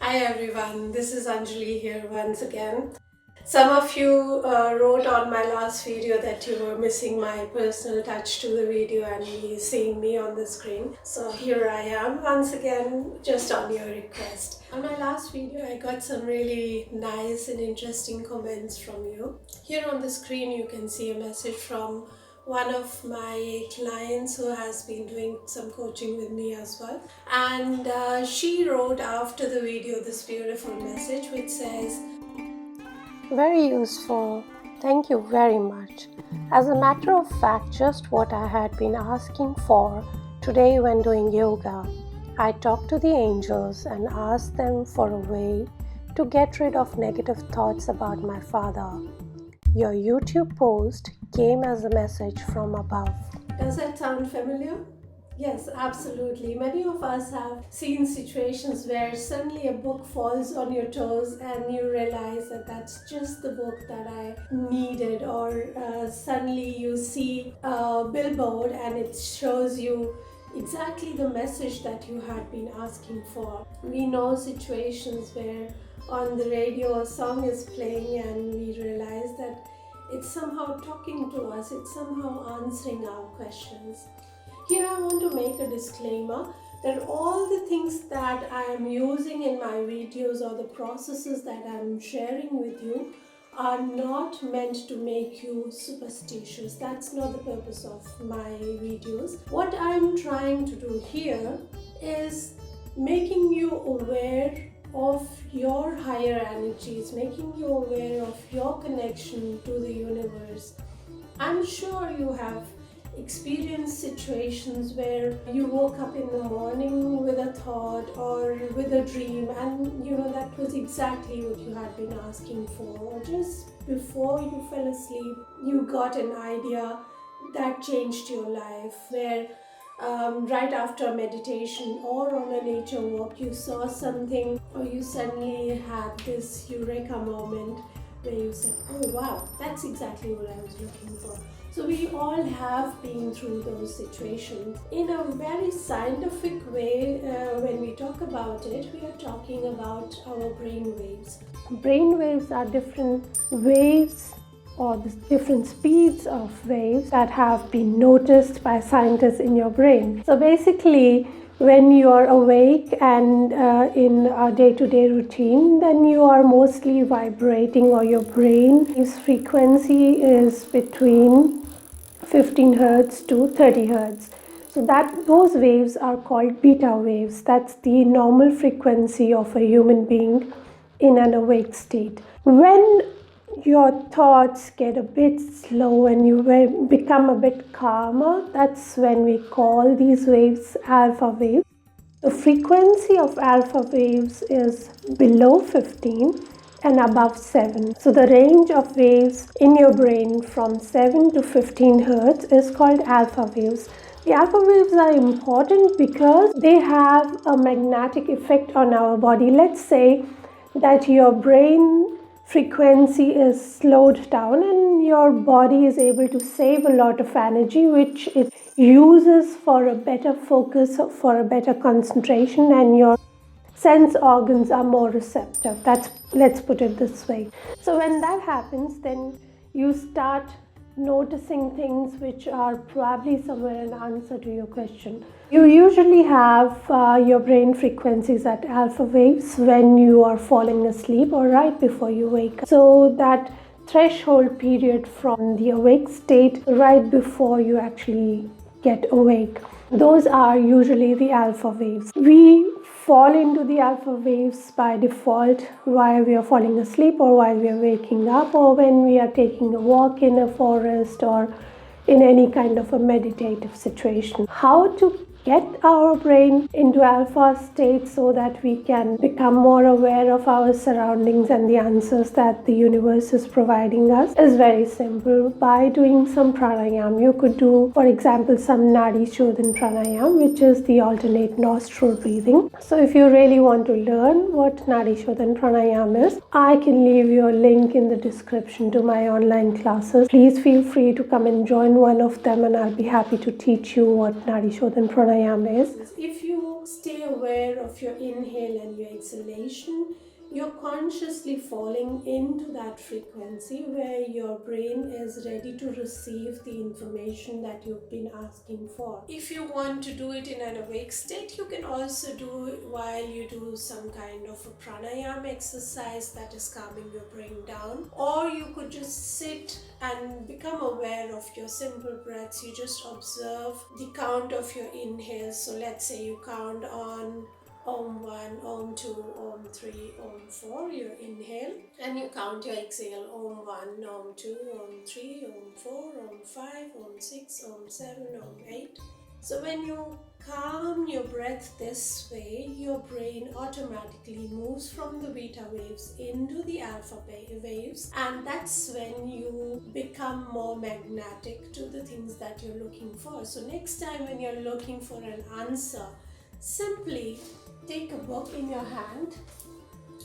Hi everyone, this is Anjali here once again. Some of you wrote on my last video that you were missing my personal touch to the video and seeing me on the screen. So here I am once again, just on your request. On my last video, I got some really nice and interesting comments from you. Here on the screen, you can see a message from one of my clients who has been doing some coaching with me as well, and she wrote after the video this beautiful message which says, "Very useful. Thank you very much. As a matter of fact, just what I had been asking for today when doing yoga. I talked to the angels and asked them for a way to get rid of negative thoughts about my father. Your YouTube post came as a message from above." Does that sound familiar? Yes, absolutely. Many of us have seen situations where suddenly a book falls on your toes and you realize that that's just the book that I needed, or suddenly you see a billboard and it shows you exactly the message that you had been asking for. We know situations where on the radio a song is playing and we realize that it's somehow talking to us, it's somehow answering our questions. Here I want to make a disclaimer that all the things that I am using in my videos or the processes that I am sharing with you are not meant to make you superstitious. That's not the purpose of my videos. What I'm trying to do here is making you aware of your higher energies, making you aware of your connection to the universe. I'm sure you have experienced situations where you woke up in the morning with a thought or with a dream, and that was exactly what you had been asking for, or just before you fell asleep you got an idea that changed your life, where right after meditation or on a nature walk you saw something, or you suddenly had this eureka moment where you said, oh wow, that's exactly what I was looking for. So we all have been through those situations. In a very scientific way, when we talk about it, we are talking about our brain waves. Brain waves are different waves or the different speeds of waves that have been noticed by scientists in your brain. So basically, when you are awake and in a day-to-day routine, then you are mostly vibrating, or your brain's frequency is between 15 hertz to 30 hertz. So those waves are called beta waves. That's the normal frequency of a human being in an awake state. When your thoughts get a bit slow and you become a bit calmer, that's when we call these waves alpha waves. The frequency of alpha waves is below 15 and above 7. So the range of waves in your brain from 7 to 15 hertz is called alpha waves. The alpha waves are important because they have a magnetic effect on our body. Let's say that your brain frequency is slowed down and your body is able to save a lot of energy, which it uses for a better focus, for a better concentration, and your sense organs are more receptive. Let's put it this way. So when that happens, then you start noticing things which are probably somewhere an answer to your question. You usually have your brain frequencies at alpha waves when you are falling asleep or right before you wake up. So that threshold period from the awake state right before you actually get awake, those are usually the alpha waves. We fall into the alpha waves by default while we are falling asleep, or while we are waking up, or when we are taking a walk in a forest, or in any kind of a meditative situation. How to get our brain into alpha state so that we can become more aware of our surroundings and the answers that the universe is providing us is very simple. By doing some pranayam, you could do, for example, some nadi shodhan pranayam, which is the alternate nostril breathing. So if you really want to learn what nadi shodhan pranayam is, I can leave your link in the description to my online classes. Please feel free to come and join one of them, and I'll be happy to teach you what nadi shodhan pranayam is. If you stay aware of your inhale and your exhalation, you're consciously falling into that frequency where your brain is ready to receive the information that you've been asking for. If you want to do it in an awake state, you can also do it while you do some kind of a pranayama exercise that is calming your brain down. Or you could just sit and become aware of your simple breaths. You just observe the count of your inhales. So let's say you count on Om 1, Om 2, Om 3, Om 4, your inhale, and you count your exhale. Om 1, Om 2, Om 3, Om 4, Om 5, Om 6, Om 7, Om 8. So when you calm your breath this way, your brain automatically moves from the beta waves into the alpha waves, and that's when you become more magnetic to the things that you're looking for. So next time when you're looking for an answer, simply take a book in your hand.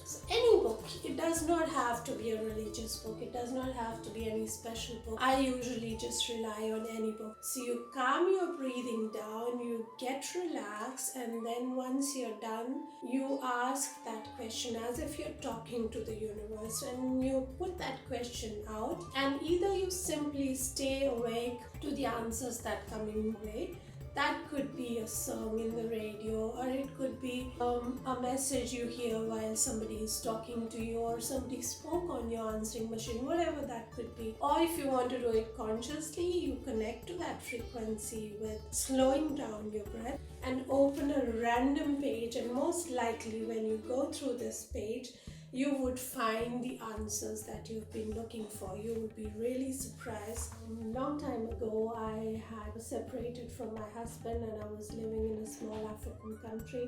So any book, it does not have to be a religious book, it does not have to be any special book. I usually just rely on any book. So you calm your breathing down, you get relaxed, and then once you're done, you ask that question as if you're talking to the universe, and you put that question out, and either you simply stay awake to the answers that come in your way. That could be a song in the radio, or it could be a message you hear while somebody is talking to you, or somebody spoke on your answering machine, whatever that could be. Or if you want to do it consciously, you connect to that frequency with slowing down your breath and open a random page, and most likely when you go through this page, you would find the answers that you've been looking for. You would be really surprised. A long time ago, I had separated from my husband and I was living in a small African country.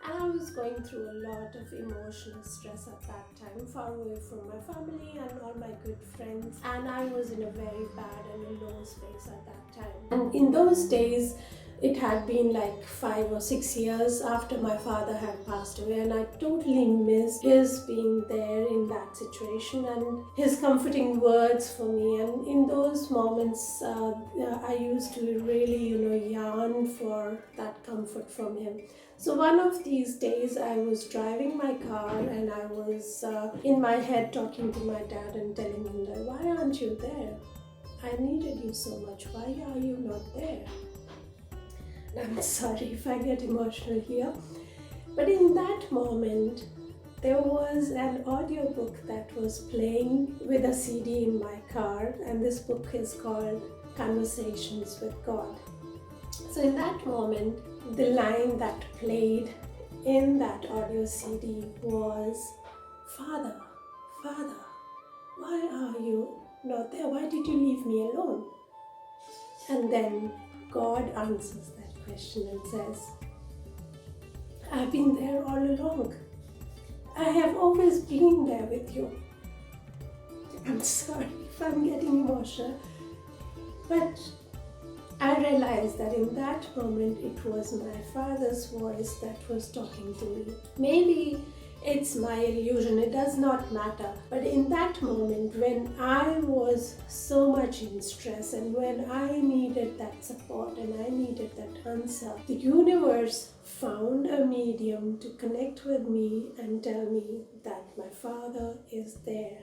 And I was going through a lot of emotional stress at that time, far away from my family and all my good friends. And I was in a very bad and a low space at that time. And in those days, it had been like 5 or 6 years after my father had passed away, and I totally missed his being there in that situation and his comforting words for me. And in those moments, I used to really, yearn for that comfort from him. So one of these days, I was driving my car and I was in my head talking to my dad and telling him that, why aren't you there? I needed you so much. Why are you not there? I'm sorry if I get emotional here, but in that moment, there was an audiobook that was playing with a CD in my car, and this book is called Conversations with God. So in that moment, the line that played in that audio CD was, Father, Father, why are you not there? Why did you leave me alone? And then God answers that question and says, I've been there all along. I have always been there with you. I'm sorry if I'm getting emotional, but I realized that in that moment it was my father's voice that was talking to me. Maybe it's my illusion, it does not matter. But in that moment, when I was so much in stress and when I needed that support and I needed that answer, the universe found a medium to connect with me and tell me that my father is there.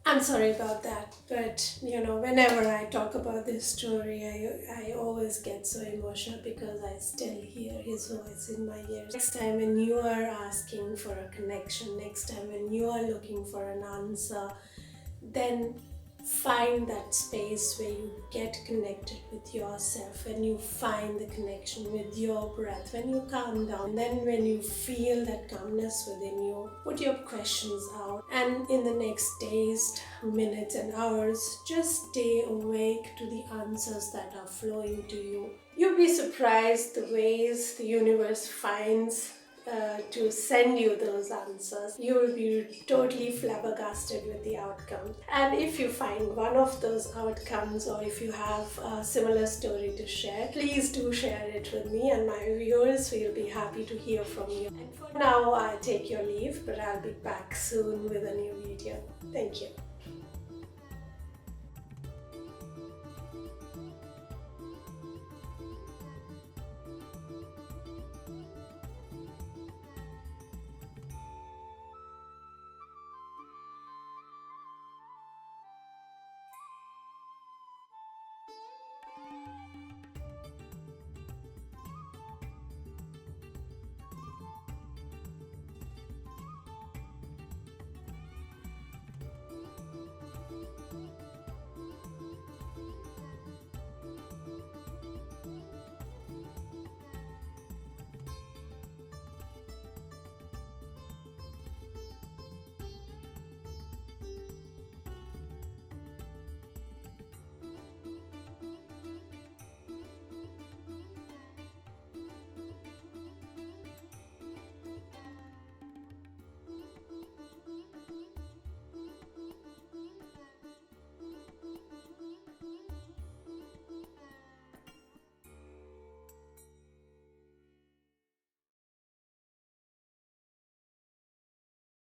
I'm sorry about that, but whenever I talk about this story, I always get so emotional because I still hear his voice in my ears. Next time when you are asking for a connection, next time when you are looking for an answer, then find that space where you get connected with yourself, when you find the connection with your breath, when you calm down, then when you feel that calmness within you, put your questions out, and in the next days, minutes and hours, just stay awake to the answers that are flowing to you. You'll be surprised the ways the universe finds to send you those answers. You will be totally flabbergasted with the outcome. And if you find one of those outcomes, or if you have a similar story to share, please do share it with me, and my viewers will be happy to hear from you. And for now, I take your leave, but I'll be back soon with a new video. Thank you.